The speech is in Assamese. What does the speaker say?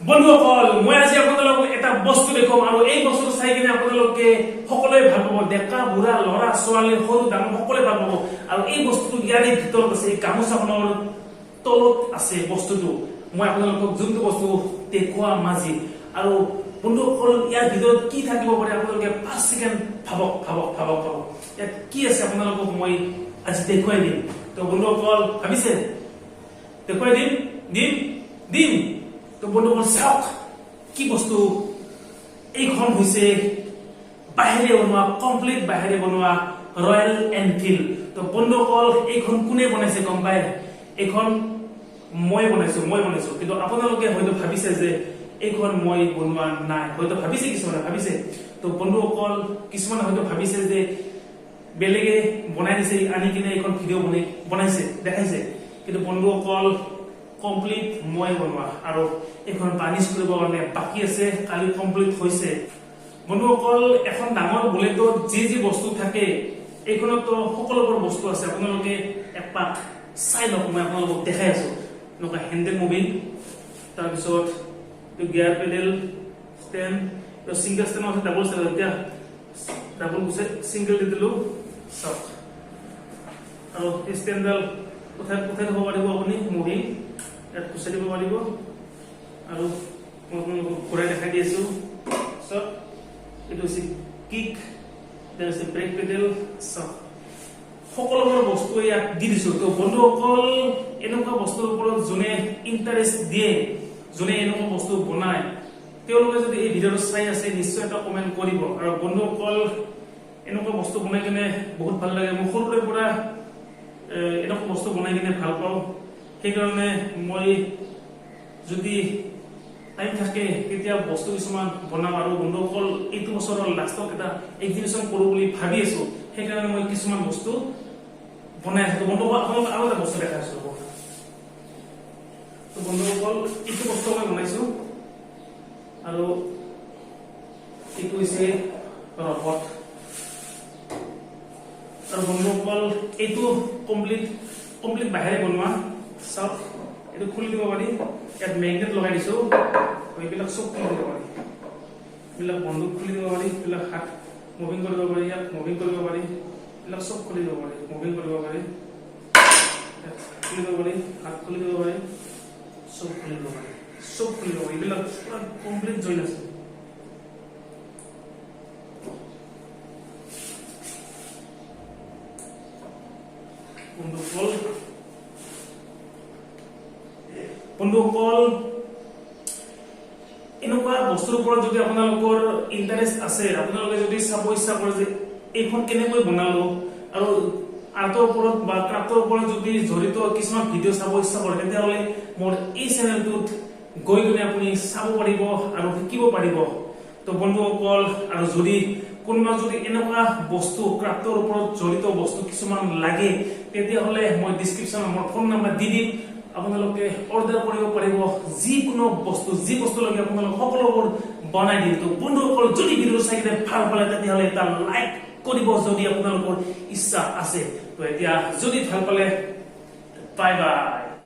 বন্ধুসকল মই আজি আপোনালোকক এটা বস্তু দেখাম আৰু এই বস্তুটো চাই কিনে আপোনালোকে সকলোৱে ভাল পাব ডেকা বুঢ়া লৰা ছোৱালী সৰু ডাঙৰ সকলোৱে ভাল পাব আৰু এই বস্তুটো ইয়াৰে ভিতৰত আছে এই গামোচাখনৰ তলত আছে বস্তুটো মই আপোনালোকক যোনটো বস্তু দেখুৱা মাজি আৰু বন্ধুসকল ইয়াৰ ভিতৰত কি থাকিব পাৰে আপোনালোকে 5 সেকেন্ড ভাবক ইয়াত কি আছে আপোনালোকক মই আজি দেখুৱাই দিম তো বন্ধুসকল ভাবিছে দেখুৱাই দিম তো বন্ধুসকল চাওক কি বস্তু এইখন হৈছে বাহিৰে বনোৱা কমপ্লিট বাহিৰে বনোৱা ৰয়েল এনফিল্ড তো বন্ধুসকল এইখন কোনে বনাইছে গম পায় এইখন মই বনাইছো কিন্তু আপোনালোকে হয়তো ভাবিছে যে এইখন মই বনোৱা নাই হয়তো ভাবিছে কিছুমানে ভাবিছে তো বন্ধুসকল কিছুমানে হয়তো ভাবিছে যে বেলেগে বনাই দিছে আনি কিনে এইখন ভিডিও বনাইছে দেখাইছে কিন্তু বন্ধুসকল কমপ্লিট মই বনোৱা আৰু এখন বানিশ কৰিব কাৰণে বাকি আছে কালি কমপ্লিট হৈছে বন্ধুসকল এখন ডাঙৰ বুলেটত যি বস্তু থাকে এইখনতো সকলোবোৰ বস্তু আছে আপোনালোকে এপাক চাই লওক মই আপোনালোকক দেখাই আছো নকা হেন্ডেল মুভিং তাৰ পিছত গিয়াৰ পেডেল ষ্টেণ্ড তো সিঙ্গেল ষ্টেণ্ড আছে ডাবল ষ্টেণ্ড এতিয়া ডাবল গুছে সিঙ্গেল দি দিলো সব আৰু ষ্টেণ্ডাল কোথায় হ'ব পাৰিব আপুনি মুভিং এট কুছে দিব পাৰিব আৰু মই ঘূৰাই দেখাই দি আছো সব এটো আছে কিক দেৰ আছে ব্ৰেক পেডেল সব সকলোবোৰ বস্তু ইয়াত দি দিছো তো বন্ধুসকল এনেকুৱা বস্তুৰ ওপৰত যোনে ইন্টাৰেষ্ট দিয়ে যোনে এনেকুৱা বস্তু বনায় তেওঁলোকে যদি এই ভিডিঅ'টো চাই আছে নিশ্চয় এটা কমেন্ট কৰিব আৰু বন্ধুসকল এনেকুৱা বস্তু বনাই কিনে বহুত ভাল লাগে মই সৰুৰে পৰা এনেকুৱা বস্তু বনাই কিনে ভাল পাওঁ সেইকাৰণে মই যদি টাইম থাকে তেতিয়া বস্তু কিছুমান বনাম আৰু বন্ধুসকল এইটো বছৰৰ লাষ্টত এটা এক্সিবিশন কৰো বুলি ভাবি আছো সেইকাৰণে মই কিছুমান বস্তু বনাই আছো বন্ধুসকল আপোনালোকক আৰু এটা বস্তু দেখাইছো তো বন্ধুসকল এইটো বস্তু মই বনাইছো আৰু এইটো হৈছে ৰবট আৰু বন্ধুসকল এইটো কমপ্লিট বাহিৰে বনোৱা সব এটো খুলি দিব পাৰি ইয়াত মেগনেট লগাই দিছো এইবিলাক সব খুলি দিব পাৰি এইবিলাক বন্ধ খুলি দিব পাৰি এইবিলাক হাত মুভিং কৰিব পাৰি ইয়াত মুভিং কৰিব পাৰি এইবিলাক সব খুলি দিব পাৰি মুভিং কৰিব পাৰি খুলি দিব পাৰি হাত খুলি দিব পাৰি সব খুলি দিব পাৰি এইবিলাক পুৰা কমপ্লিট জইন আছে বন্ধুসকল এনেকুৱা বস্তুৰ ওপৰত যদি আপোনালোকৰ ইন্টাৰেষ্ট আছে আপোনালোকে যদি চাব ইচ্ছা কৰে যে এইখন কেনেকৈ বনালো আৰু আৰ্টৰ ওপৰত বা ক্ৰাফ্টৰ ওপৰত যদি জড়িত কিছুমান ভিডিঅ' চাব ইচ্ছা কৰে তেতিয়াহ'লে মোৰ এই চেনেলটোত গৈ কিনে আপুনি চাব পাৰিব আৰু শিকিব পাৰিব তো বন্ধুসকল আৰু যদি কোনোবা যদি এনেকুৱা বস্তু ক্ৰাফ্টৰ ওপৰত জড়িত বস্তু কিছুমান লাগে তেতিয়াহ'লে মই ডেসক্ৰিপচনত মোৰ ফোন নম্বৰ দি দিম আপোনালোকে অৰ্ডাৰ কৰিব পাৰিব যিকোনো বস্তু যি বস্তু লাগে আপোনালোক সকলোবোৰ বনাই দিম তো বন্ধুসকল যদি ভিডিঅ' চাই কিনে ভাল পালে তেতিয়াহ'লে এটা লাইক কৰিব যদি আপোনালোকৰ ইচ্ছা আছে তো এতিয়া যদি ভাল পালে বাই বাই